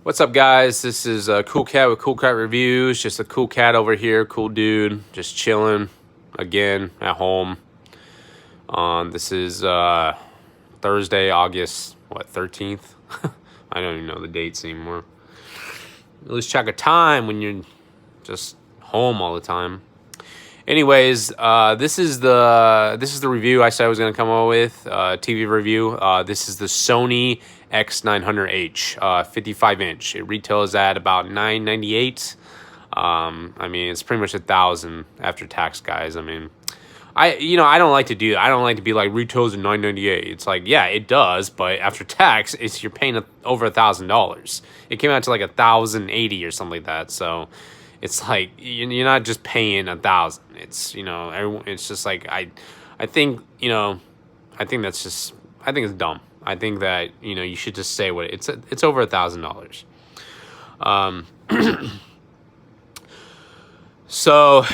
What's up, guys? This is Cool Cat with Cool Cat Reviews. Just a cool cat over here, cool dude, just chilling again at home. This is Thursday, August 13th. I don't even know the dates anymore. You lose track of time when you're just home all the time. Anyways, this is the review I said I was going to come up with, TV review. This is the Sony X900H, 55-inch. It retails at about $998. I mean, it's pretty much $1,000 after tax, guys. I mean, I don't like to do that. I don't like to be like retails at $998. It's like, yeah, it does, but after tax, you're paying over $1,000. It came out to like $1,080 or something like that. So it's like you're not just paying $1,000. It's it's just like I think I think that's I think it's dumb. I think that you should just say what it's over $1,000. So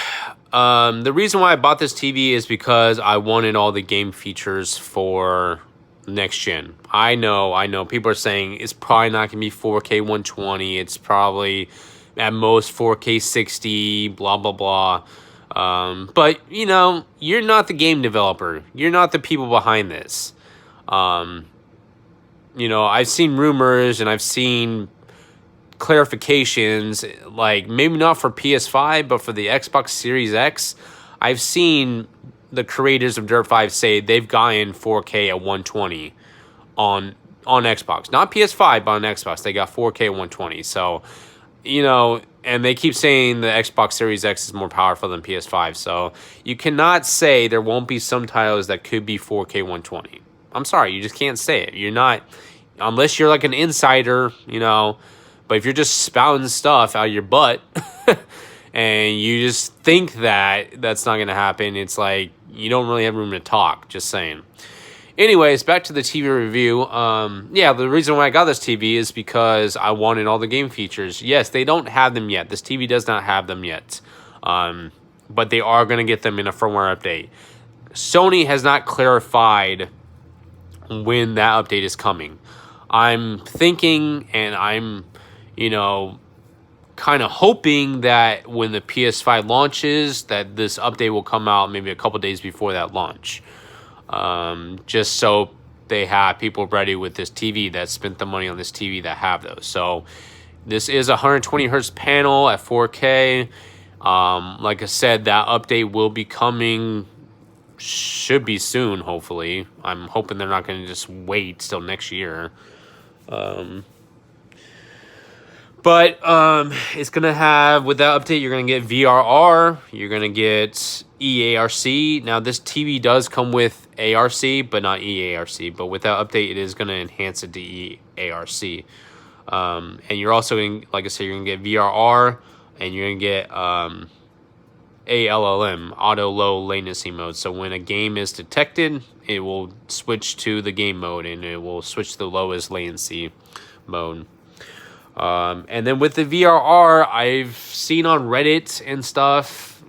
the reason why I bought this TV is because I wanted all the game features for next gen. I know people are saying it's probably not gonna be 4K 120. It's probably at most 4K 60, blah blah blah. But you're not the game developer. You're not the people behind this. I've seen rumors and I've seen clarifications, like maybe not for PS5, but for the Xbox Series X. I've seen the creators of Dirt 5 say they've gotten 4K at 120 on Xbox. Not PS5, but on Xbox. They got 4K at 120. So, and they keep saying the Xbox Series X is more powerful than PS5. So you cannot say there won't be some titles that could be 4K 120. I'm sorry, you just can't say it. You're not, unless you're like an insider, but if you're just spouting stuff out of your butt and you just think that that's not going to happen, it's like you don't really have room to talk, just saying. Anyways, back to the TV review. Yeah, the reason why I got this TV is because I wanted all the game features. Yes, they don't have them yet. This TV does not have them yet. But they are going to get them in a firmware update. Sony has not clarified when that update is coming. I'm thinking and I'm, kind of hoping that when the PS5 launches, that this update will come out maybe a couple days before that launch. Just so they have people ready with this TV that spent the money on this TV that have those. So this is a 120 hertz panel at 4K. Like I said, that update will be coming, should be soon, hopefully. I'm hoping they're not going to just wait till next year. But it's going to have, with that update, you're going to get VRR, you're going to get eARC. Now, this TV does come with ARC, but not eARC. But with that update, it is going to enhance it to eARC. And you're also going to, like I said, you're going to get VRR, and you're going to get ALLM, Auto Low Latency Mode. So when a game is detected, it will switch to the game mode, and it will switch to the lowest latency mode. And then with the VRR, I've seen on Reddit and stuff,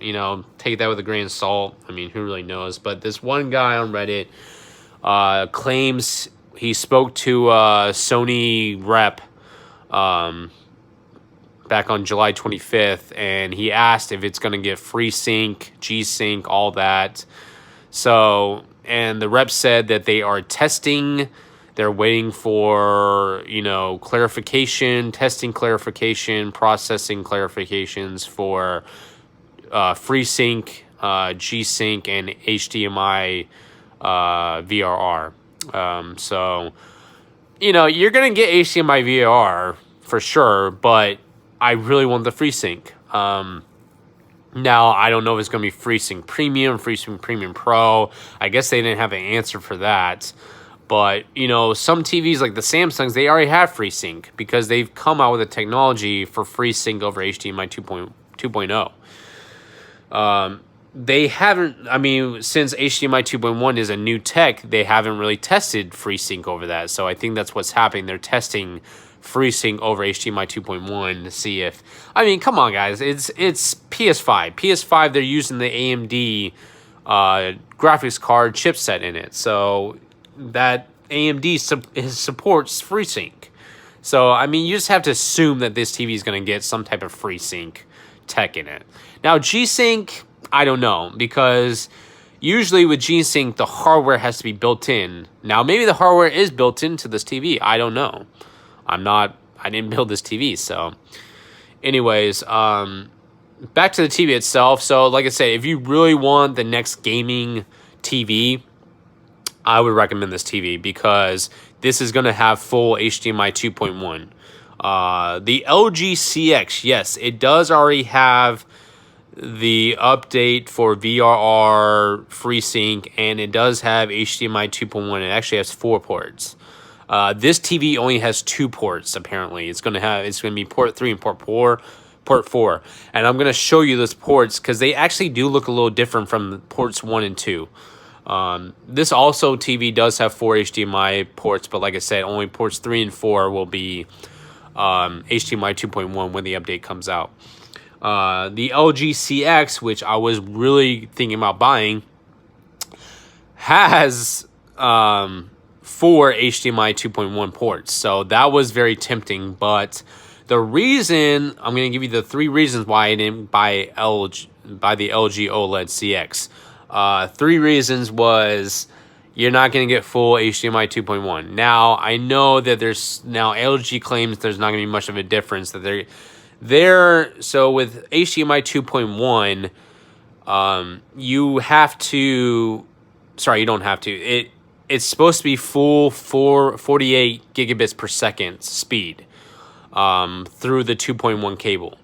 take that with a grain of salt. I mean, who really knows? But this one guy on Reddit claims he spoke to a Sony rep back on July 25th, and he asked if it's going to get FreeSync, G-Sync, all that. So, and the rep said that they are testing. They're waiting for, testing clarification, processing clarifications for FreeSync, G-Sync, and HDMI VRR. So, you're going to get HDMI VRR for sure, but I really want the FreeSync. Now, I don't know if it's going to be FreeSync Premium, FreeSync Premium Pro. I guess they didn't have an answer for that. But, some TVs like the Samsungs, they already have FreeSync because they've come out with a technology for FreeSync over HDMI 2.0. They haven't, since HDMI 2.1 is a new tech, they haven't really tested FreeSync over that. So I think that's what's happening. They're testing FreeSync over HDMI 2.1 to see if, come on, guys. It's PS5. PS5, they're using the AMD graphics card chipset in it. So that AMD supports FreeSync. So, I mean, you just have to assume that this TV is going to get some type of FreeSync tech in it. Now, G-Sync, I don't know, because usually with G-Sync, the hardware has to be built in. Now, maybe the hardware is built into this TV. I don't know. I didn't build this TV, so. Anyways, back to the TV itself. So, like I said, if you really want the next gaming TV, I would recommend this TV because this is going to have full HDMI 2.1. The LG CX, yes, it does already have the update for VRR FreeSync, and it does have HDMI 2.1. It actually has 4 ports. This TV only has 2 ports. Apparently, it's going to be port 3 and port 4. And I'm going to show you those ports because they actually do look a little different from ports 1 and 2. This also TV does have 4 HDMI ports, but like I said, only ports 3 and 4 will be HDMI 2.1 when the update comes out. The LG CX, which I was really thinking about buying, has 4 HDMI 2.1 ports, so that was very tempting. But the reason I'm going to give you the 3 reasons why I didn't buy the LG OLED CX. 3 reasons was you're not going to get full HDMI 2.1. Now, I know that LG claims there's not going to be much of a difference. So with HDMI 2.1, you don't have to. It's supposed to be full 48 gigabits per second speed through the 2.1 cable.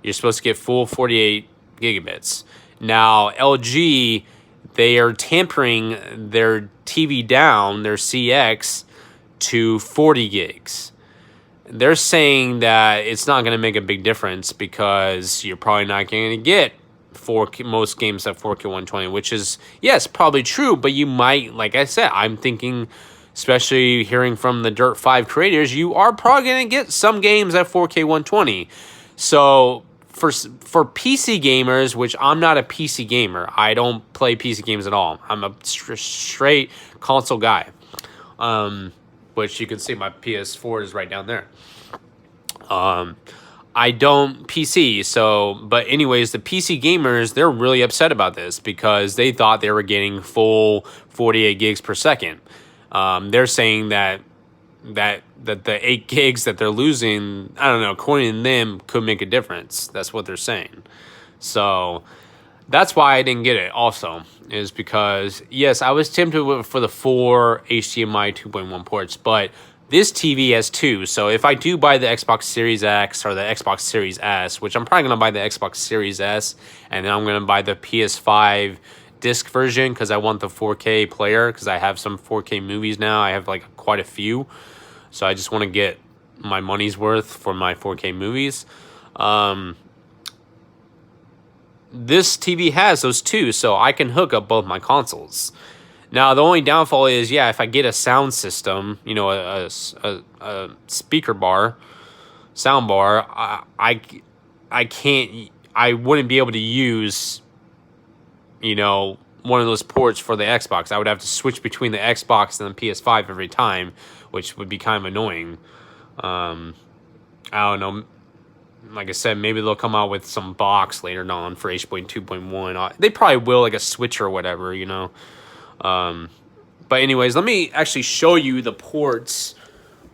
You're supposed to get full 48 gigabits. Now, LG, they are tampering their TV down, their CX, to 40 gigs. They're saying that it's not going to make a big difference because you're probably not going to get most games at 4K 120, which is, yes, probably true, but you might, like I said, I'm thinking, especially hearing from the Dirt 5 creators, you are probably going to get some games at 4K 120. So for PC gamers, which I'm not a PC gamer, I don't play PC games at all. I'm a straight console guy, which you can see my PS4 is right down there. I don't PC, but anyways, the PC gamers, they're really upset about this because they thought they were getting full 48 gigs per second. They're saying that the 8 gigs that they're losing, I don't know, according to them, could make a difference. That's what they're saying. So that's why I didn't get it also, is because, yes, I was tempted for the 4 HDMI 2.1 ports, but this TV has 2. So if I do buy the Xbox Series X or the Xbox Series S, which I'm probably going to buy the Xbox Series S, and then I'm going to buy the PS5 disc version because I want the 4K player because I have some 4K movies now. I have like quite a few. So I just want to get my money's worth for my 4K movies. This TV has those 2, so I can hook up both my consoles. Now, the only downfall is, yeah, if I get a sound system, you know, a speaker bar, sound bar, I wouldn't be able to use, you know, one of those ports for the Xbox. I would have to switch between the Xbox and the PS5 every time, which would be kind of annoying. I don't know. Like I said, maybe they'll come out with some box later on for HDMI 2.1. They probably will, like a switch or whatever, you know. But anyways, let me actually show you the ports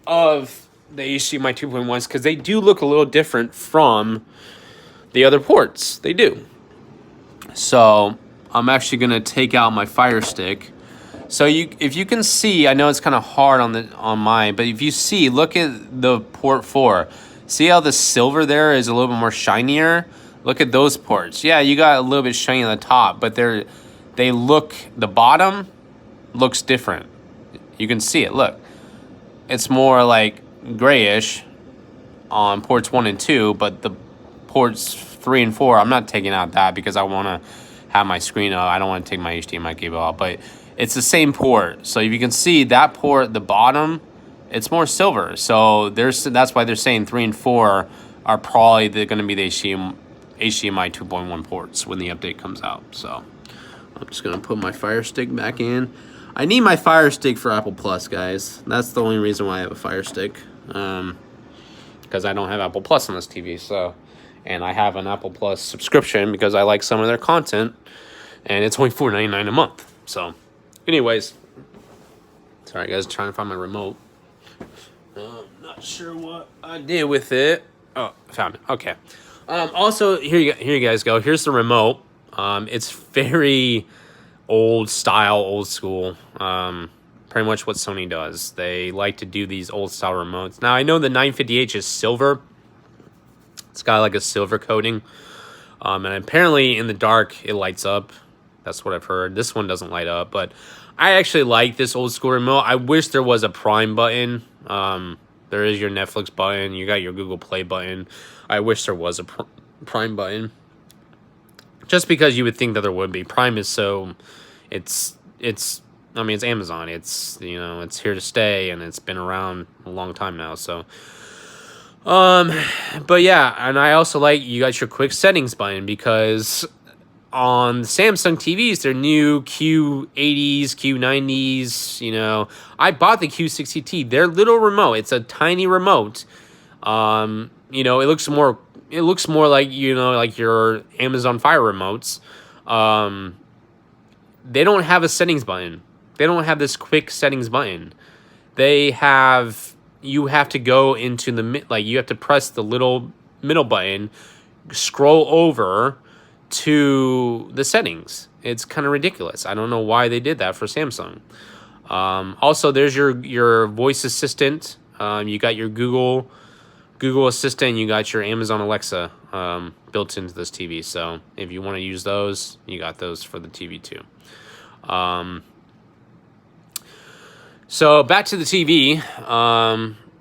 of the HDMI 2.1s because they do look a little different from the other ports. They do. So I'm actually going to take out my Fire Stick. So if you can see, I know it's kind of hard on mine, but if you see, look at the port 4. See how the silver there is a little bit more shinier? Look at those ports. Yeah, you got a little bit shiny on the top, but the bottom looks different. You can see it, look. It's more like grayish on ports 1 and 2, but the ports 3 and 4, I'm not taking out that because I want to have my screen up. I don't want to take my HDMI cable out, but it's the same port. So if you can see that port, the bottom, it's more silver. So that's why they're saying 3 and 4 are probably going to be the HDMI 2.1 ports when the update comes out. So I'm just going to put my Fire Stick back in. I need my Fire Stick for Apple Plus, guys. That's the only reason why I have a Fire Stick. because I don't have Apple Plus on this TV. So, and I have an Apple Plus subscription because I like some of their content, and it's only $4.99 a month. So, anyways, sorry guys, trying to find my remote. Not sure what I did with it. Oh, found it. Okay. Also, here you guys go. Here's the remote. It's very old style, old school. Pretty much what Sony does. They like to do these old style remotes. Now, I know the 950H is silver. It's got like a silver coating. And apparently in the dark, it lights up. That's what I've heard. This one doesn't light up, but I actually like this old school remote. I wish there was a Prime button. There is your Netflix button. You got your Google Play button. I wish there was a Prime button. Just because you would think that there would be. Prime is so... I mean, it's Amazon. It's, you know, it's here to stay, and it's been around a long time now, so... But yeah, and I also like you got your quick settings button, because on Samsung TVs, their new Q80s, Q90s, you know, I bought the Q60T, their little remote. It's a tiny remote. You know, it looks more like, you know, like your Amazon Fire remotes. They don't have a settings button. They don't have this quick settings button. You have to go into you have to press the little middle button, scroll over to the settings. It's kind of ridiculous. I don't know why they did that for Samsung. Also, there's your voice assistant. You got your Google Assistant. You got your Amazon Alexa built into this TV. So if you want to use those, you got those for the TV too. So back to the TV.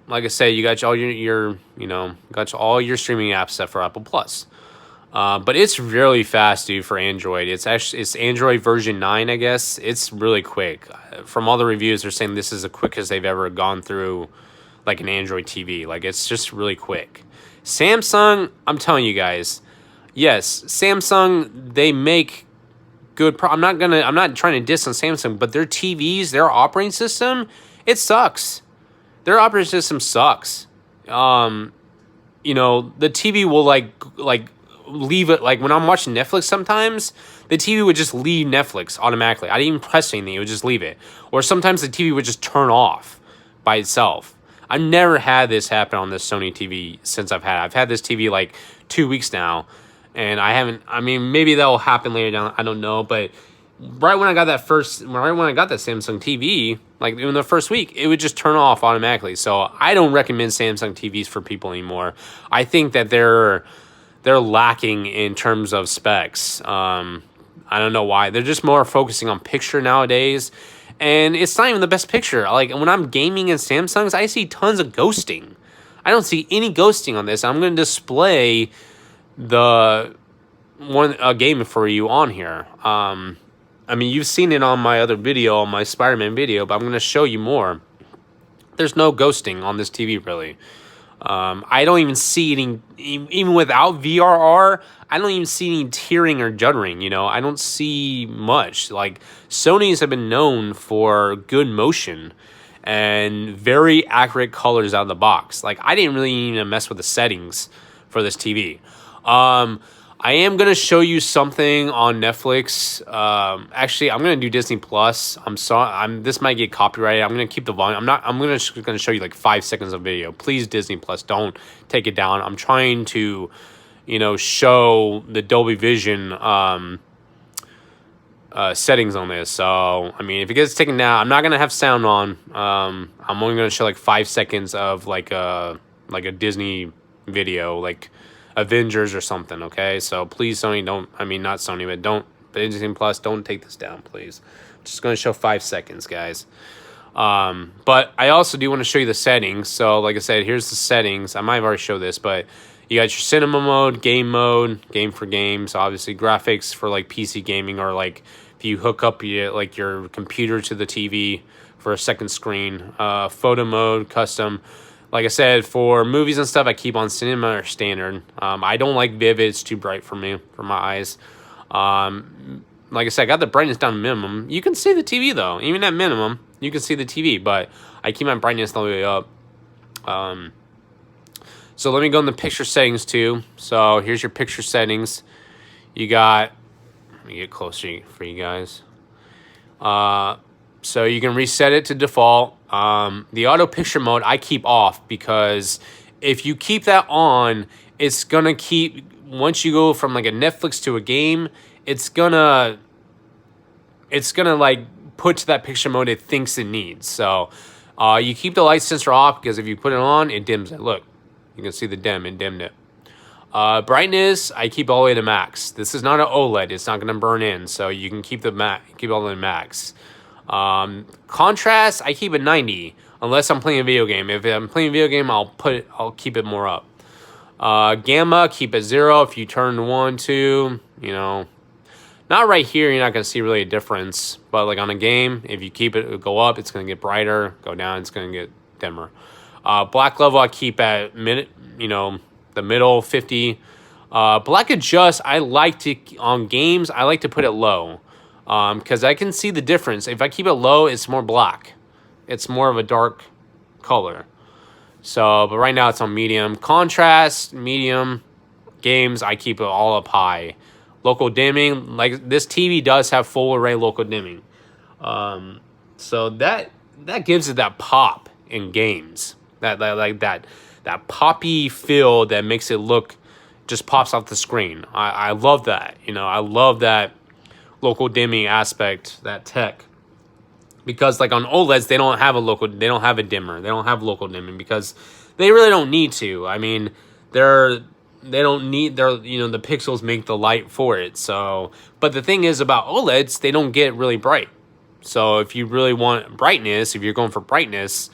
Like I said, you got all all your streaming apps set for Apple Plus. But it's really fast, dude, for Android. It's Android version 9, I guess. It's really quick. From all the reviews, they're saying this is the quickest they've ever gone through like an Android TV. Like, it's just really quick. Samsung, I'm telling you guys, yes, Samsung, they make good I'm not trying to diss on Samsung, but their TVs, their operating system, it sucks. Their operating system sucks. You know, the TV will like leave it. Like when I'm watching Netflix, sometimes the TV would just leave Netflix automatically. I didn't even press anything; it would just leave it. Or sometimes the TV would just turn off by itself. I've never had this happen on this Sony TV since I've had this TV like 2 weeks now, and I haven't. I mean, maybe that will happen later down. I don't know, but right when I got that Samsung TV, like in the first week, it would just turn off automatically. So I don't recommend Samsung TVs for people anymore. I think that they're lacking in terms of specs. I don't know why. They're just more focusing on picture nowadays. And it's not even the best picture. Like, when I'm gaming in Samsungs, I see tons of ghosting. I don't see any ghosting on this. I'm going to display a game for you on here. I mean, you've seen it on my other video, on my Spider-Man video, but I'm going to show you more. There's no ghosting on this TV, really. I don't even see any, even without VRR, I don't even see any tearing or juddering, you know. I don't see much. Like, Sony's have been known for good motion and very accurate colors out of the box. Like, I didn't really even mess with the settings for this TV. I am going to show you something on Netflix. Actually, I'm going to do Disney Plus. I'm sorry. This might get copyrighted. I'm going to keep the volume. I'm going to show you like 5 seconds of video. Please, Disney Plus, don't take it down. I'm trying to, you know, show the DolbyVision settings on this. So, I mean, if it gets taken down, I'm not going to have sound on. I'm only going to show like 5 seconds of like a Disney video, like Avengers or something, okay? So please, Sony, not Sony, but Disney Plus, don't take this down, please. I'm just going to show 5 seconds, guys. But I also do want to show you the settings. So, like I said, here's the settings. I might have already showed this, but you got your cinema mode, game for games, obviously graphics for like PC gaming, or like if you hook up your computer to the TV for a second screen, photo mode, custom. Like I said, for movies and stuff, I keep on cinema or standard. I don't like vivid. It's too bright for me, for my eyes. Like I said, I got the brightness down to minimum. You can see the TV, though. Even at minimum, you can see the TV. But I keep my brightness all the way up. So let me go in the picture settings too. So here's your picture settings. You got, let me get closer for you guys. So you can reset it to default. The auto picture mode I keep off, because if you keep that on, it's gonna keep, once you go from like a Netflix to a game, it's gonna like put to that picture mode it thinks it needs. So you keep the light sensor off, because if you put it on, it dims it. Look, you can see the dim, it dimmed it. Brightness, I keep all the way to max. This is not an OLED, it's not gonna burn in, so you can keep keep all the way to max. Contrast, I keep it 90, unless I'm playing a video game. If I'm playing a video game, I'll keep it more up. Gamma, keep it 0. If you turn 1, 2, you know, not right here, you're not going to see really a difference. But like on a game, if you keep it go up, it's going to get brighter. Go down, it's going to get dimmer. Black level, I keep at the middle, 50. Black adjust, I like to, on games, I like to put it low. Because I can see the difference. If I keep it low, it's more black. It's more of a dark color. So, but right now it's on medium. Contrast, medium. Games, I keep it all up high. Local dimming, like this TV does have full array local dimming. So that gives it that pop in games. That poppy feel that makes it look, just pops off the screen. I love that. I love that local dimming aspect, that tech. Because like on OLEDs, they don't have a dimmer. They don't have local dimming because they really don't need to. I mean, the pixels make the light for it. So, but the thing is about OLEDs, they don't get really bright. So if you really want brightness, if you're going for brightness,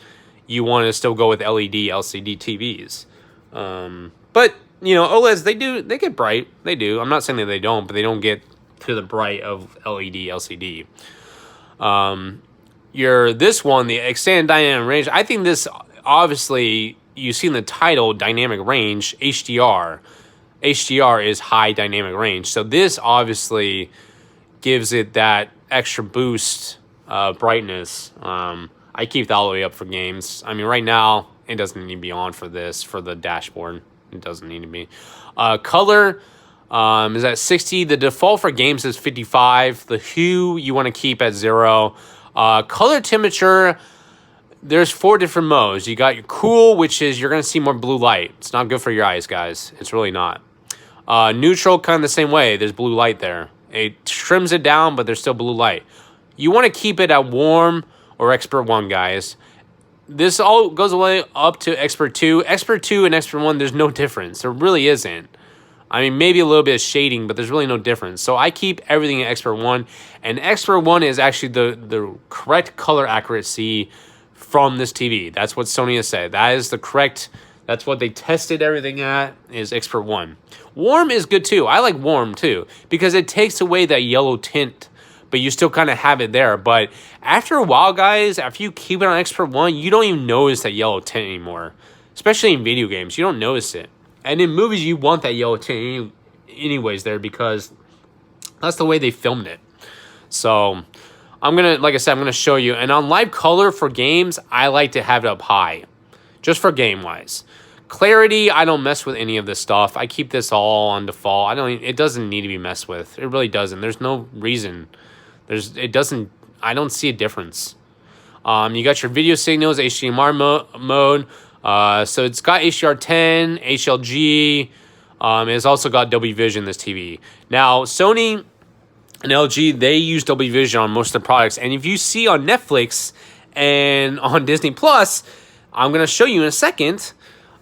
you want to still go with LED, LCD TVs. But OLEDs, they get bright. They do. I'm not saying that they don't, but they don't get to the bright of LED, LCD. This one, the extended dynamic range, I think this, obviously, you see in the title, dynamic range, HDR. HDR is high dynamic range. So this obviously gives it that extra boost brightness. I keep that all the way up for games. I mean, right now, it doesn't need to be on for this, for the dashboard. It doesn't need to be. Color is at 60. The default for games is 55. The hue you want to keep at 0. Color temperature, there's 4 different modes. You got your cool, which is you're going to see more blue light. It's not good for your eyes, guys. It's really not. Neutral, kind of the same way. There's blue light there. It trims it down, but there's still blue light. You want to keep it at warm or expert 1, guys. This all goes away up to expert 2. Expert 2 and expert 1, there's no difference. There really isn't. I mean, maybe a little bit of shading, but there's really no difference. So I keep everything at expert 1. And expert 1 is actually the correct color accuracy from this TV. That's what Sony has said. That is the correct, that's what they tested everything at, is expert 1. Warm is good too. I like warm too, because it takes away that yellow tint, but you still kind of have it there. But after a while, guys, after you keep it on expert 1, you don't even notice that yellow tint anymore. Especially in video games, you don't notice it. And in movies, you want that yellow tint anyways there, because that's the way they filmed it. So I'm going to, like I said, I'm going to show you. And on live color for games, I like to have it up high, just for game-wise. Clarity, I don't mess with any of this stuff. I keep this all on default. It doesn't need to be messed with. It really doesn't. There's no reason. I don't see a difference. You got your video signals, HDMI mode. So it's got HDR10, HLG. It's also got DolbyVision, this TV. Now, Sony and LG, they use DolbyVision on most of the products. And if you see on Netflix and on Disney Plus, I'm going to show you in a second,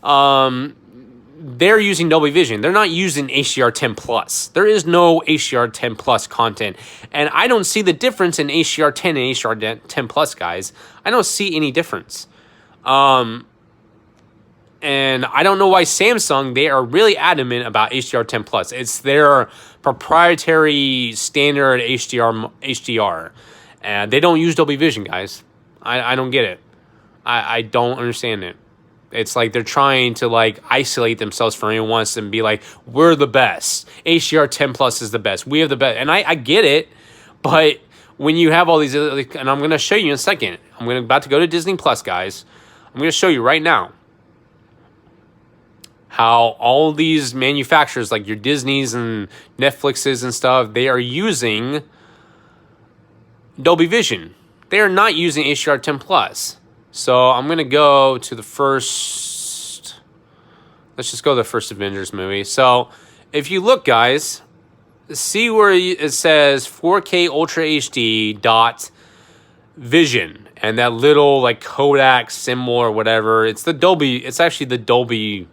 they're using DolbyVision. They're not using HDR10 Plus. There is no HDR10 Plus content. And I don't see the difference in HDR10 and HDR10 Plus, guys. I don't see any difference. And I don't know why Samsung, they are really adamant about HDR10 Plus. It's their proprietary standard HDR. And they don't use DolbyVision, guys. I don't get it. I don't understand it. It's like they're trying to like isolate themselves from anyone else and be like, we're the best. HDR10 Plus is the best. We have the best. And I get it, but when you have all these, and I'm going to show you in a second. I'm about to go to Disney Plus, guys. I'm going to show you right now. how all these manufacturers, like your Disneys and Netflixes and stuff, they are using DolbyVision. They are not using HDR10 Plus. So I'm going to go to the first... Let's just go to the first Avengers movie. So if you look, guys, see where it says 4K Ultra HD dot Vision. And that little like Kodak symbol or whatever. It's the Dolby. It's actually the Dolby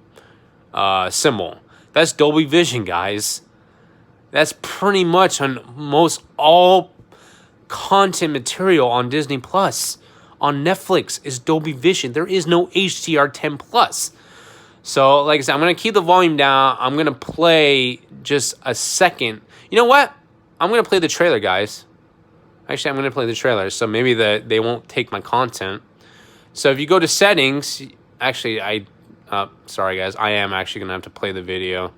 symbol. That's DolbyVision, guys. That's pretty much on most all content material on Disney Plus. On Netflix is DolbyVision. There is no HDR10 Plus. So, like I said, I'm going to keep the volume down. I'm going to play just a second. You know what? I'm going to play the trailer, guys. Actually, I'm going to play the trailer, so maybe they won't take my content. So if you go to settings, actually, sorry, guys. I am actually going to have to play the video.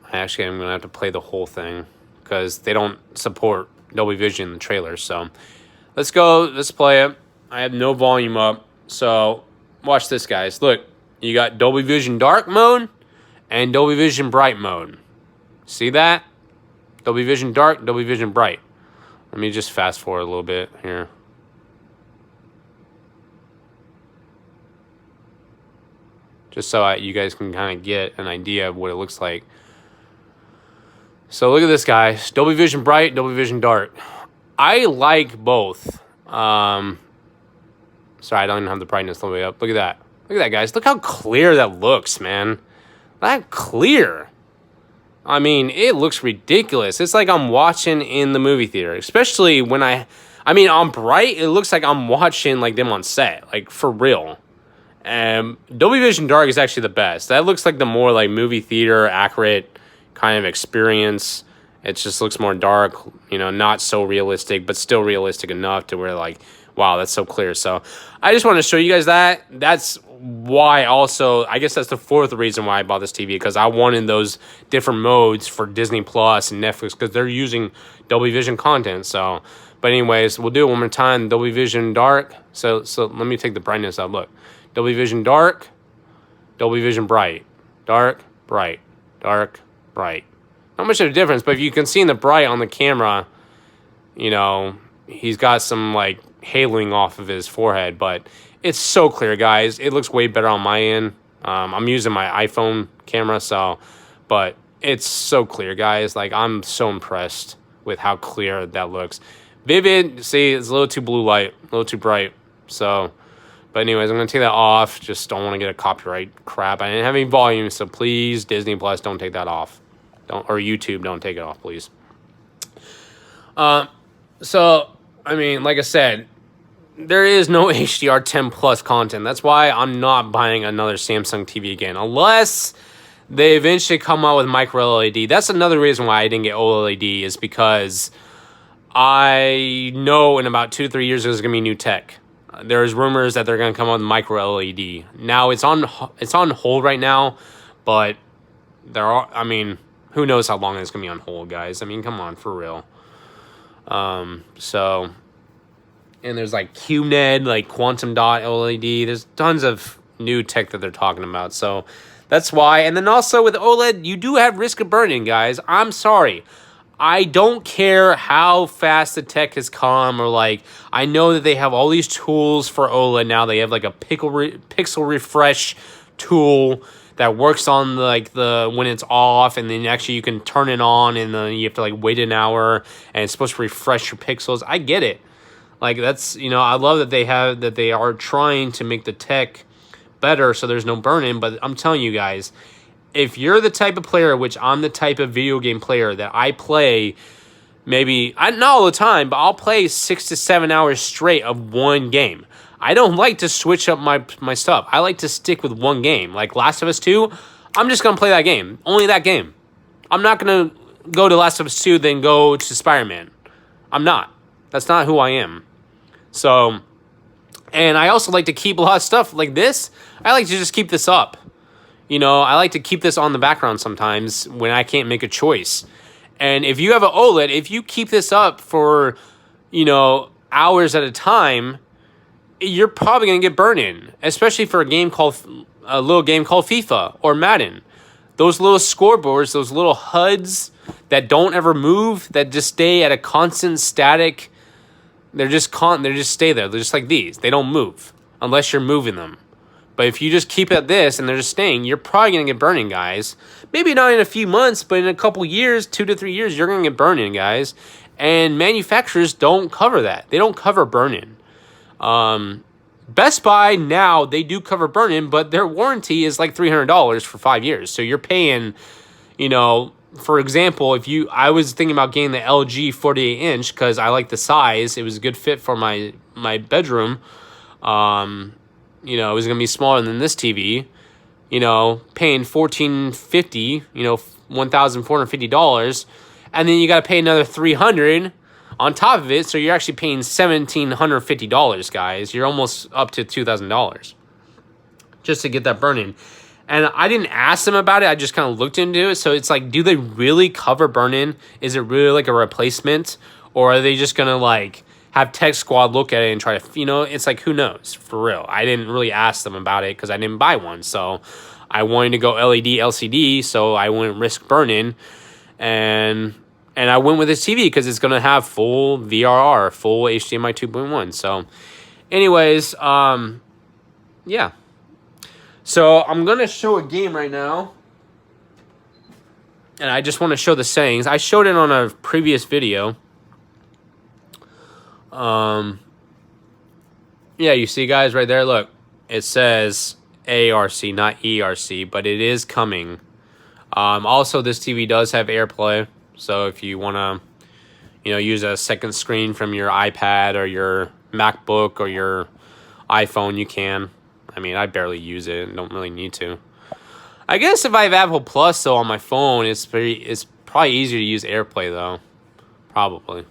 I'm going to have to play the whole thing because they don't support DolbyVision in the trailer. So let's go. Let's play it. I have no volume up. So watch this, guys. Look, you got DolbyVision Dark mode and DolbyVision Bright mode. See that? DolbyVision Dark, DolbyVision Bright. Let me just fast forward a little bit here. Just so you guys can kind of get an idea of what it looks like. So look at this, guys. DolbyVision Bright, DolbyVision Dark. I like both. Sorry, I don't even have the brightness all the way up. Look at that. Look at that, guys. Look how clear that looks, man. That clear. I mean, it looks ridiculous. It's like I'm watching in the movie theater. Especially when I mean, on Bright, it looks like I'm watching like them on set. Like, for real. DolbyVision Dark is actually the best. That looks like the more like movie theater accurate kind of experience. It just looks more dark, you know, not so realistic, but still realistic enough to where like, wow, that's so clear. So I just want to show you guys that. That's why also, I guess that's the fourth reason why I bought this TV, because I wanted those different modes for Disney Plus and Netflix, because they're using DolbyVision content. So, but anyways, we'll do it one more time. DolbyVision Dark. So let me take the brightness up. Look, DolbyVision Dark, DolbyVision Bright, Dark, Bright, Dark, Bright. Not much of a difference, but if you can see in the bright on the camera, you know, he's got some like haloing off of his forehead, but it's so clear, guys. It looks way better on my end. I'm using my iPhone camera, so, but it's so clear, guys. Like, I'm so impressed with how clear that looks. Vivid, see, it's a little too blue light, a little too bright. So, but anyways, I'm going to take that off. Just don't want to get a copyright crap. I didn't have any volume, so please, Disney Plus, don't take that off. Or YouTube, don't take it off, please. So, I mean, like I said, there is no HDR10 Plus content. That's why I'm not buying another Samsung TV again. Unless they eventually come out with micro LED. That's another reason why I didn't get OLED, is because I know in about 2 to 3 years there's going to be new tech. There's rumors that they're going to come out with micro LED. Now, it's on hold right now, but there are, I mean, who knows how long it's going to be on hold, guys. I mean, come on, for real. So, and there's like QNED, like quantum dot OLED. There's tons of new tech that they're talking about. So that's why. And then also with OLED, you do have risk of burn-in, guys. I'm sorry. I don't care how fast the tech has come, or like, I know that they have all these tools for OLED now. They have like a pixel refresh tool that works on like the when it's off, and then actually you can turn it on, and then you have to like wait an hour, and it's supposed to refresh your pixels. I get it. Like, that's, you know, I love that they are trying to make the tech better so there's no burn-in, but I'm telling you guys, if you're the type of player, which I'm the type of video game player that I play, maybe, not all the time, but I'll play 6 to 7 hours straight of one game. I don't like to switch up my stuff. I like to stick with one game. Like Last of Us 2, I'm just going to play that game. Only that game. I'm not going to go to Last of Us 2, then go to Spider-Man. I'm not. That's not who I am. So, and I also like to keep a lot of stuff like this. I like to just keep this up. You know, I like to keep this on the background sometimes when I can't make a choice. And if you have an OLED, if you keep this up for, you know, hours at a time, you're probably going to get burned in. Especially for a game called a little game called FIFA or Madden. Those little scoreboards, those little HUDs that don't ever move, that just stay at a constant static. They just stay there. They're just like these. They don't move unless you're moving them. But if you just keep at this and they're just staying, you're probably going to get burning, guys. Maybe not in a few months, but in a couple years, 2 to 3 years, you're going to get burning, guys. And manufacturers don't cover that. They don't cover burn-in. Best Buy now, they do cover burn-in, but their warranty is like $300 for 5 years. So you're paying, you know, for example, I was thinking about getting the LG 48-inch because I like the size. It was a good fit for my bedroom. You know, it was going to be smaller than this TV. You know, paying $1,450, you know, $1,450, and then you got to pay another $300 on top of it, so you're actually paying $1,750, guys. You're almost up to $2,000 just to get that burn-in. And I didn't ask them about it. I just kind of looked into it. So it's like, do they really cover burn-in? Is it really like a replacement, or are they just gonna like have Tech Squad look at it and try to, you know, it's like, who knows, for real. I didn't really ask them about it because I didn't buy one. So I wanted to go LED, LCD, so I wouldn't risk burn-in. And I went with this TV because it's going to have full VRR, full HDMI 2.1. So anyways, yeah. So I'm going to show a game right now. And I just want to show the settings. I showed it on a previous video. Yeah, you see, guys, right there, look. It says ARC, not ERC, but it is coming. Also, this TV does have AirPlay. So if you want to, you know, use a second screen from your iPad or your MacBook or your iPhone, you can. I mean, I barely use it and don't really need to. I guess if I have Apple Plus, though, on my phone, it's probably easier to use AirPlay, though. Probably.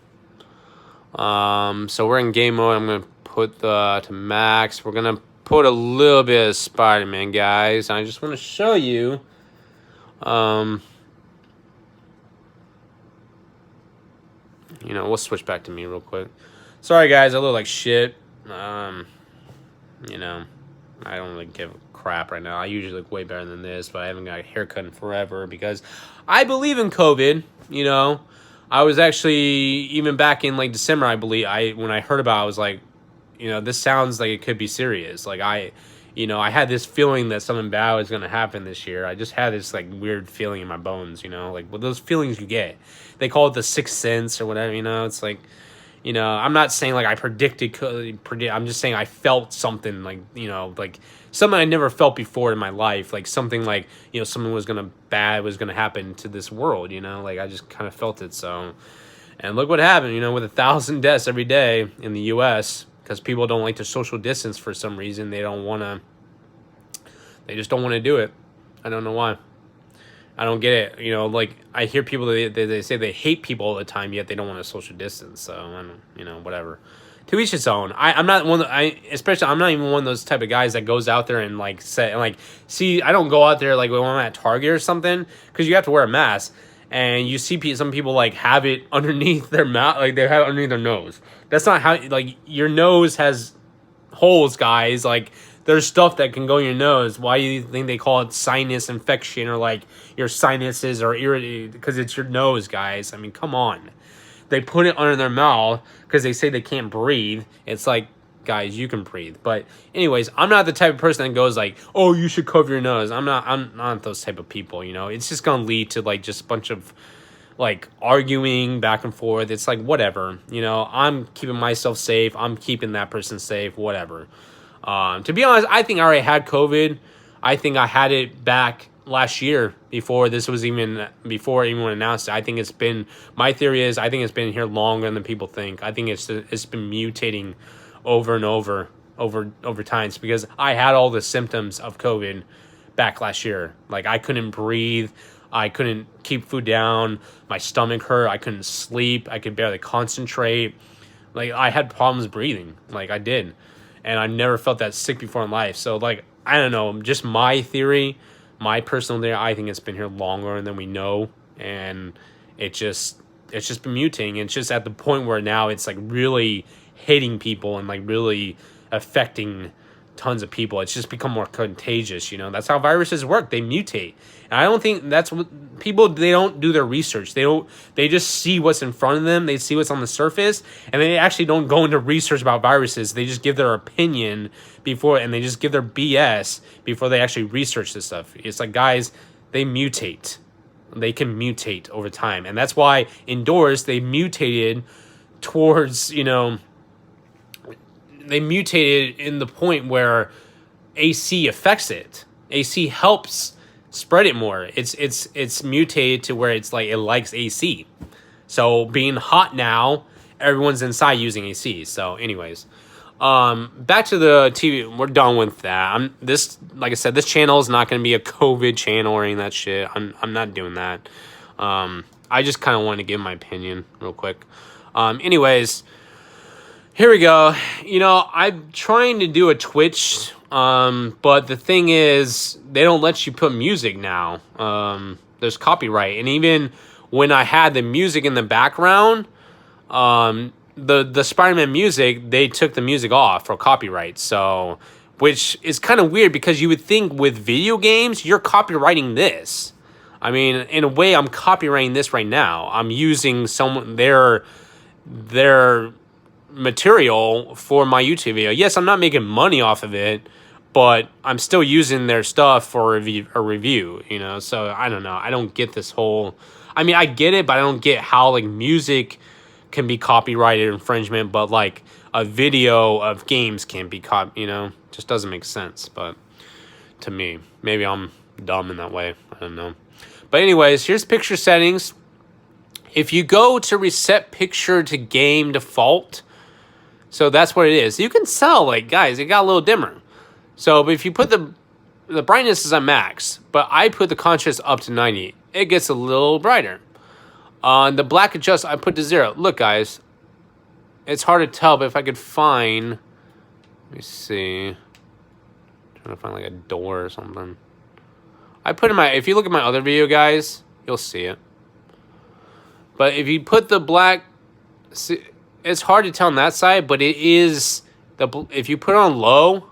So we're in game mode. I'm going to put to max. We're going to put a little bit of Spider-Man, guys. I just want to show you. You know, we'll switch back to me real quick. Sorry, guys, I look like shit. You know, I don't really give a crap right now. I usually look way better than this, but I haven't got a haircut in forever because I believe in COVID, you know. I was actually, even back in, like, December, I believe, when I heard about it, I was like, you know, this sounds like it could be serious. Like, I had this feeling that something bad was going to happen this year. I just had this, like, weird feeling in my bones, you know, like, well, those feelings you get. They call it the sixth sense or whatever, you know. It's like, you know, I'm not saying, like, I I'm just saying I felt something, like, you know, like, something I never felt before in my life. Like, something like, you know, something was going to happen to this world, you know. Like, I just kind of felt it, so. And look what happened, you know, with 1,000 deaths every day in the U.S., because people don't like to social distance for some reason. They just don't want to do it. I don't know why. I don't get it. You know, like, I hear people, they say they hate people all the time, yet they don't want to social distance. So, I don't, you know, whatever. To each its own. I'm not one. I'm not even one of those type of guys that goes out there and like see. I don't go out there like when I'm at Target or something, because you have to wear a mask, and you see some people like have it underneath their mouth, like they have it underneath their nose. That's not how, like, your nose has holes, guys. Like, there's stuff that can go in your nose. Why do you think they call it sinus infection, or like your sinuses are irritated? Because it's your nose, guys. I mean, come on. They put it under their mouth because they say they can't breathe. It's like, guys, you can breathe. But anyways, I'm not the type of person that goes like, oh, you should cover your nose. I'm not those type of people, you know. It's just going to lead to like just a bunch of like arguing back and forth. It's like, whatever, you know. I'm keeping myself safe. I'm keeping that person safe, whatever. To be honest, I think I already had COVID. I think I had it back last year before even announced it. I think it's been, my theory is, I think it's been here longer than people think. I think it's been mutating over and over times, because I had all the symptoms of COVID back last year. Like, I couldn't breathe. I couldn't keep food down. My stomach hurt. I couldn't sleep. I could barely concentrate. Like, I had problems breathing. Like, I did. And I never felt that sick before in life. So, like, I don't know. Just my theory, my personal theory, I think it's been here longer than we know. And it's just been mutating. It's just at the point where now it's, like, really hitting people and, like, really affecting tons of people. It's just become more contagious, you know. That's how viruses work. They mutate. And I don't think that's what people, they don't do their research. They just see what's in front of them. They see what's on the surface, and they actually don't go into research about viruses. They just give their opinion before, and they just give their BS before they actually research this stuff. It's like, guys, they mutate. They can mutate over time. And that's why indoors they mutated towards, you know, they mutated in the point where AC affects it. AC helps spread it more. It's mutated to where it's like it likes AC. So being hot now, everyone's inside using AC. So anyways, back to the TV. We're done with that. Like I said, this channel is not going to be a COVID channel or any of that shit. I'm not doing that. I just kind of want to give my opinion real quick. Anyways, here we go. You know, I'm trying to do a Twitch, but the thing is, they don't let you put music now. There's copyright, and even when I had the music in the background, the Spider-Man music, they took the music off for copyright. So, which is kind of weird because you would think with video games, you're copywriting this. I mean, in a way, I'm copyrighting this right now. I'm using their material for my YouTube video. Yes, I'm not making money off of it, but I'm still using their stuff for a review, you know? So, I don't know. I don't get this whole... I mean, I get it, but I don't get how, like, music can be copyrighted infringement, but, like, a video of games can't be you know? Just doesn't make sense, but to me. Maybe I'm dumb in that way. I don't know. But anyways, here's picture settings. If you go to reset picture to game default... So that's what it is. You can tell, like, guys, it got a little dimmer. So, but if you put the brightness is on max, but I put the contrast up to 90, it gets a little brighter. On the black adjust, I put to 0. Look, guys, it's hard to tell, but if I could find, let me see, I'm trying to find like a door or something. I put in if you look at my other video, guys, you'll see it. But if you put the black, see, it's hard to tell on that side, but it is, if you put it on low,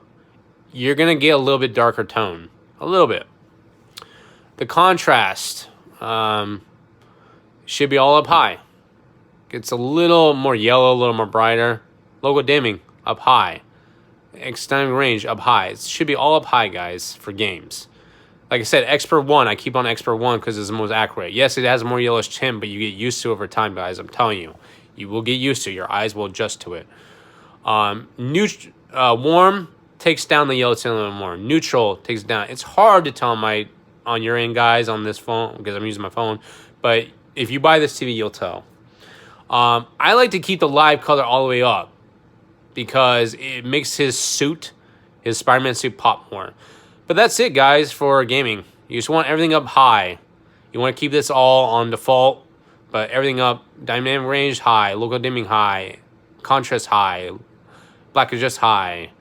you're going to get a little bit darker tone. A little bit. The contrast should be all up high. Gets a little more yellow, a little more brighter. Logo dimming, up high. Extending range, up high. It should be all up high, guys, for games. Like I said, Expert 1, I keep on Expert 1 because it's the most accurate. Yes, it has a more yellowish tint, but you get used to it over time, guys. I'm telling you. You will get used to it. Your eyes will adjust to it. Warm takes down the yellow tint a little more. Neutral takes down. It's hard to tell on your end, guys, on this phone because I'm using my phone. But if you buy this TV, you'll tell. I like to keep the live color all the way up because it makes his Spider-Man suit, pop more. But that's it, guys, for gaming. You just want everything up high. You want to keep this all on default. But everything up, dynamic range high, logo dimming high, contrast high, black adjust high,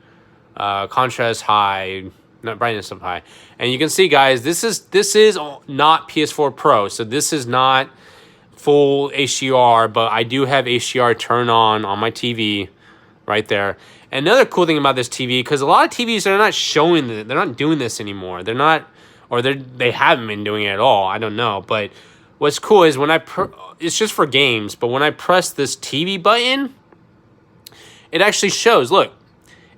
contrast high, brightness up high. And you can see, guys, this is not PS4 Pro, so this is not full HDR, but I do have HDR turned on my TV right there. And another cool thing about this TV, because a lot of TVs, they're not showing they're not doing this anymore. They're not, or they haven't been doing it at all. I don't know, but what's cool is when it's just for games, but when I press this TV button, it actually shows, look,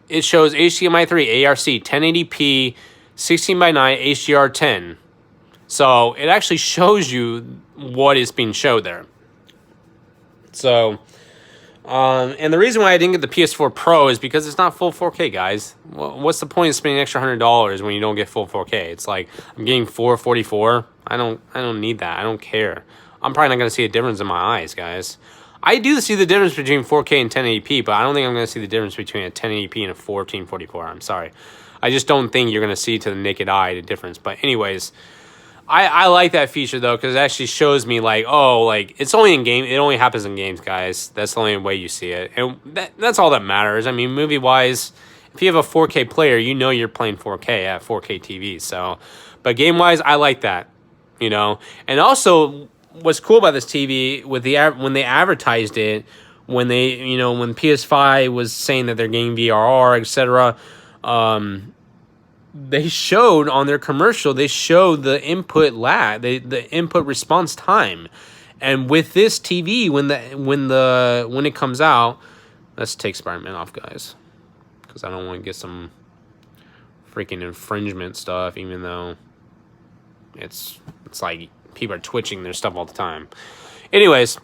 it shows HDMI 3, ARC, 1080p, 16:9, HDR10. So it actually shows you what is being showed there. So, and the reason why I didn't get the PS4 Pro is because it's not full 4K, guys. Well, what's the point of spending an extra $100 when you don't get full 4K? It's like I'm getting 444. I don't need that. I don't care. I'm probably not going to see a difference in my eyes, guys. I do see the difference between 4K and 1080p, but I don't think I'm going to see the difference between a 1080p and a 1444. I'm sorry. I just don't think you're going to see to the naked eye the difference. But anyways, I like that feature, though, because it actually shows me, like, oh, like, it's only in game. It only happens in games, guys. That's the only way you see it. And that's all that matters. I mean, movie-wise, if you have a 4K player, you know you're playing 4K at 4K TV. So, but game-wise, I like that. You know, and also what's cool about this TV with when they advertised it, when PS5 was saying that they're getting VRR, etc. they showed on their commercial, they showed the input lag, the input response time. And with this TV, when it comes out, let's take Spider-Man off, guys, because I don't want to get some freaking infringement stuff, even though it's like people are twitching their stuff all the time. Anyways,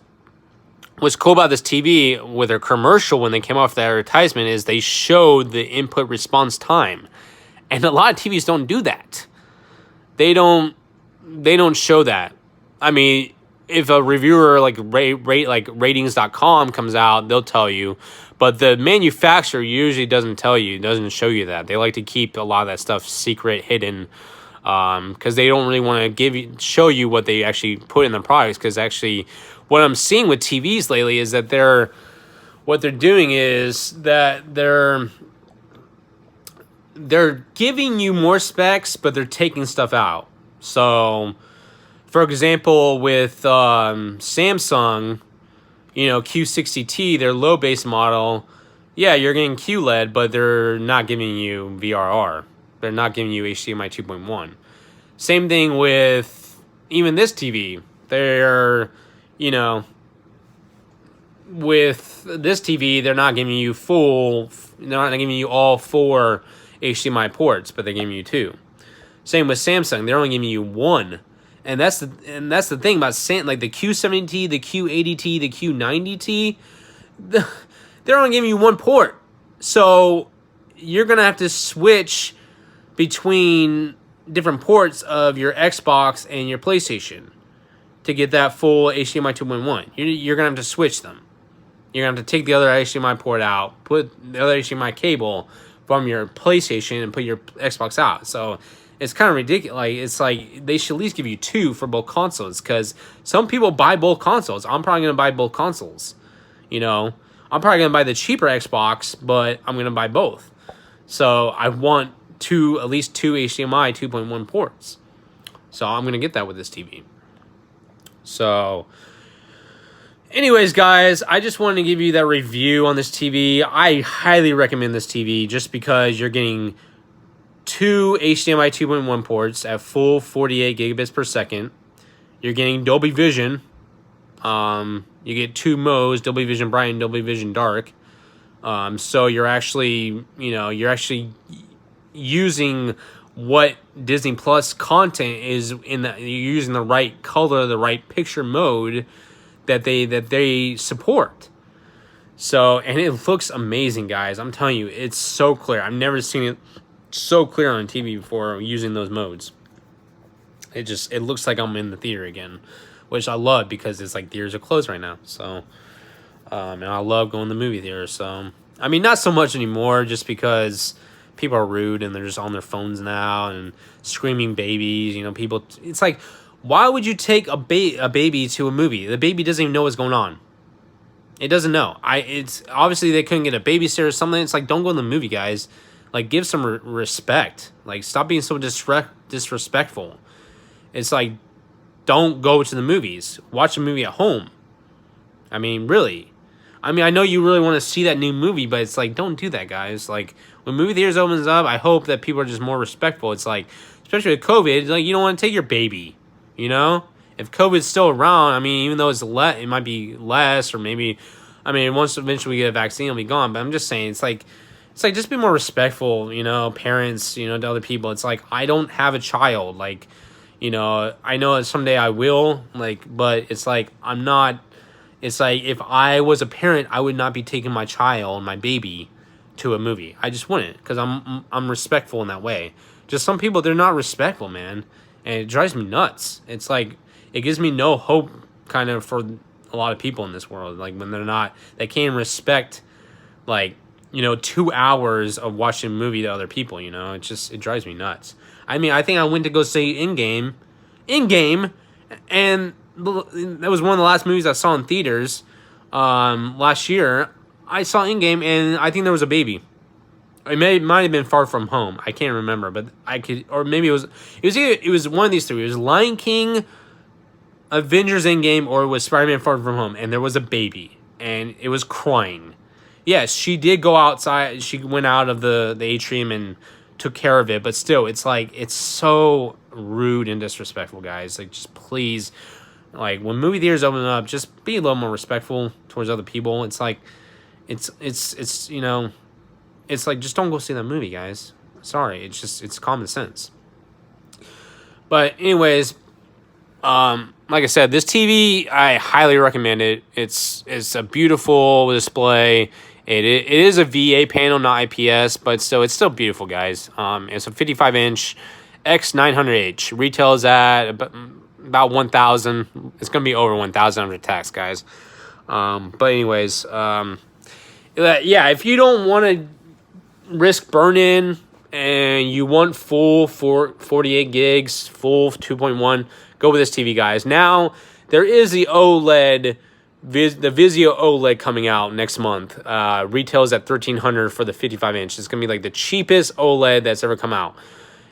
what's cool about this TV with their commercial when they came off the advertisement is they showed the input response time. And a lot of TVs don't do that. They don't show that. I mean, if a reviewer like like ratings.com comes out, they'll tell you. But the manufacturer usually doesn't tell you, doesn't show you that. They like to keep a lot of that stuff secret, hidden, because they don't really want to show you what they actually put in the products. Because actually, what I'm seeing with TVs lately is that what they're doing is that they're giving you more specs, but they're taking stuff out. So, for example, with Samsung, Q60T, their low base model, yeah, you're getting QLED, but they're not giving you VRR. They're not giving you HDMI 2.1. Same thing with even this TV. They're, with this TV, they're not giving you all 4 HDMI ports, but they're giving you 2. Same with Samsung, they're only giving you 1. And that's the thing about like the Q70T, the Q80T, the Q90T, they're only giving you 1 port. So you're gonna have to switch between different ports of your Xbox and your PlayStation to get that full HDMI 2.1. You're gonna have to switch them. You're gonna have to take the other HDMI port out, put the other HDMI cable from your PlayStation and put your Xbox out. So it's kind of ridiculous. Like, it's like they should at least give you 2 for both consoles, because some people buy both consoles. I'm probably going to buy both consoles. I'm probably going to buy the cheaper Xbox, but I'm going to buy both. So I want at least 2 HDMI 2.1 ports. So I'm going to get that with this TV. So anyways, guys, I just wanted to give you that review on this TV. I highly recommend this TV just because you're getting 2 HDMI 2.1 ports at full 48 gigabits per second. You're getting DolbyVision. You get 2 modes, DolbyVision Bright and DolbyVision Dark. So you're actually using what Disney Plus content is you're using the right color, the right picture mode that they support. So, and it looks amazing, guys. I'm telling you, it's so clear. I've never seen it so clear on TV before using those modes. It looks like I'm in the theater again, which I love because it's like theaters are closed right now. So, and I love going to the movie theater. So, I mean, not so much anymore, just because people are rude and they're just on their phones now and screaming babies. People. It's like, why would you take a baby to a movie? The baby doesn't even know what's going on. It doesn't know. It's obviously they couldn't get a babysitter or something. It's like, don't go in the movie, guys. Like, give some respect. Like, stop being so disrespectful. It's like, don't go to the movies. Watch a movie at home. I mean, really. I mean, I know you really want to see that new movie, but it's like, don't do that, guys. Like, when movie theaters opens up, I hope that people are just more respectful. It's like, especially with COVID, like, you don't want to take your baby. If COVID's still around, I mean, even though it might be less, or maybe, I mean, once eventually we get a vaccine, it'll be gone. But I'm just saying, it's like just be more respectful, parents, to other people. It's like, I don't have a child, like, I know that someday I will, like, but it's like, I'm not. It's like, if I was a parent, I would not be taking my child, my baby, to a movie. I just wouldn't, because I'm respectful in that way. Just some people, they're not respectful, man. And it drives me nuts. It's like, it gives me no hope kind of for a lot of people in this world. Like, when they can't respect, like, 2 hours of watching a movie to other people, it drives me nuts. I mean, I think I went to go see Endgame, and that was one of the last movies I saw in theaters last year. I saw Endgame, and I think there was a baby. It might have been Far From Home. I can't remember, but or maybe it was one of these 3. It was Lion King, Avengers Endgame, or it was Spider-Man Far From Home, and there was a baby, and it was crying. yes, she did go outside. She went out of the atrium and took care of it. But still, it's like, it's so rude and disrespectful, guys. Like, just please, like, when movie theaters open up, just be a little more respectful towards other people. It's like, it's you know, it's like, just don't go see that movie, guys. Sorry, it's common sense. But anyways, like I said, this TV, I highly recommend it. It's a beautiful display. It is a VA panel, not IPS, but still, it's still beautiful, guys. It's a 55-inch X900H. Retails at about 1,000. It's gonna be over 1,000 under tax, guys. But anyways, yeah, if you don't want to risk burn-in and you want full 48 gigs, full 2.1, go with this TV, guys. Now, there is the OLED, the Vizio OLED coming out next month. Retails at $1,300 for the 55-inch. It's going to be like the cheapest OLED that's ever come out.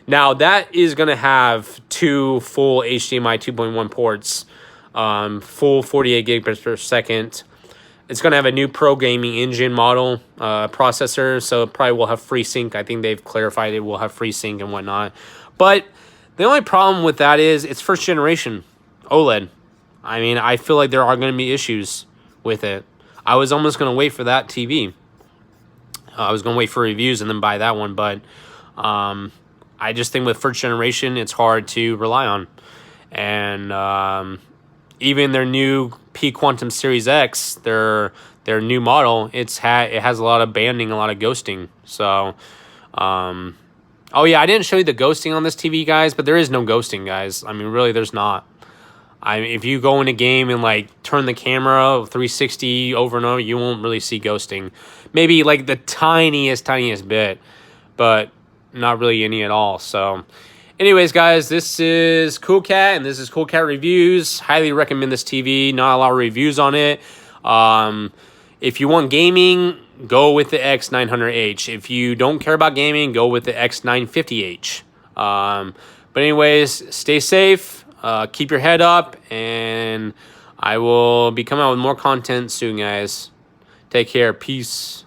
Now, that is going to have 2 full HDMI 2.1 ports, full 48 gig per second. It's going to have a new pro gaming engine model processor, so it probably will have FreeSync. I think they've clarified it will have FreeSync and whatnot. But the only problem with that is it's first generation OLED. I mean, I feel like there are going to be issues with it. I was almost going to wait for that TV. I was going to wait for reviews and then buy that one, but I just think with first generation, it's hard to rely on. And even their new P Quantum Series X, their new model, it has a lot of banding, a lot of ghosting. So, oh yeah, I didn't show you the ghosting on this TV, guys, but there is no ghosting, guys. I mean, really, there's not. I mean, if you go in a game and like turn the camera 360 over and over, you won't really see ghosting. Maybe like the tiniest bit, but not really any at all. So, anyways, guys, this is Cool Cat, and this is Cool Cat Reviews. Highly recommend this TV. Not a lot of reviews on it. If you want gaming, go with the X900H. If you don't care about gaming, go with the X950H. But anyways, stay safe. Keep your head up, and I will be coming out with more content soon, guys. Take care. Peace.